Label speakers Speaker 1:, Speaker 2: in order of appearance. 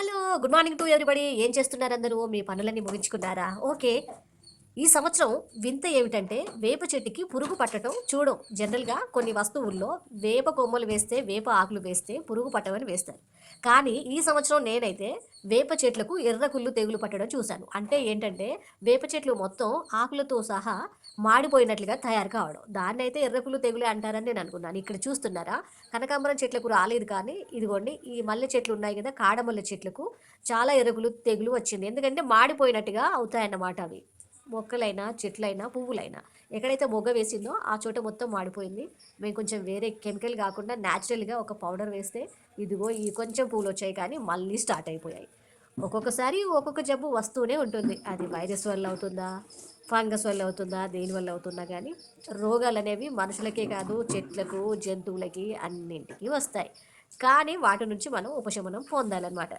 Speaker 1: Hello! Good morning to everybody. ఏం చేస్తున్నారందరూ? మీ పనులన్నీ ముగించుకున్నారా? Okay. ఈ సంవత్సరం వింత ఏమిటంటే, వేప చెట్టుకి పురుగు పట్టటం చూడం. జనరల్‌గా కొన్ని వస్తువుల్లో వేప కొమ్మలు వేస్తే, వేప ఆకులు వేస్తే పురుగు పట్టవని వేస్తారు. కానీ ఈ సంవత్సరం నేనైతే వేప చెట్లకు ఎర్రకుళ్ళు తెగులు పట్టడం చూశాను. అంటే ఏంటంటే, వేప చెట్లు మొత్తం ఆకులతో సహా మాడిపోయినట్లుగా తయారు కావడం. దాన్నైతే ఎర్రకుళ్ళు తెగులే అంటారని నేను అనుకున్నాను. ఇక్కడ చూస్తున్నారా? కనకాంబరం చెట్లకు రాలేదు కానీ, ఇదిగోండి ఈ మల్లె చెట్లు ఉన్నాయి గదా! కాడమల్లె చెట్లకు చాలా ఎర్రకులు తెగులు వచ్చింది. ఎందుకంటే మాడిపోయినట్టుగా అవుతాయన్నమాట అవి. మొక్కలైనా, చెట్లైనా, పువ్వులైనా. ఎక్కడైతే మొగ్గ వేసిందో ఆ చోట మొత్తం మాడిపోయింది. మేము కొంచెం వేరే కెమికల్ గాకుండా న్యాచురల్‌గా ఒక పౌడర్ వేస్తే ఇదిగో ఈ కొంచెం పూలొచ్చాయి కానీ మళ్ళీ స్టార్ట్ అయిపోయాయి. ఒక్కొక్కసారి ఒక్కొక్క జబ్బు వస్తూనే ఉంటుంది. అది వైరస్ వల్ల అవుతుందా? ఫంగస్ వల్ల అవుతుందా? దేని వల్ల అవుతుందా గానీ రోగాలనేవి మనుషులకే కాదు చెట్లకు, జంతువులకి అన్నింటికి వస్తాయి. కానీ వాటి నుంచి మనం ఉపశమనం పొందాలన్నమాట.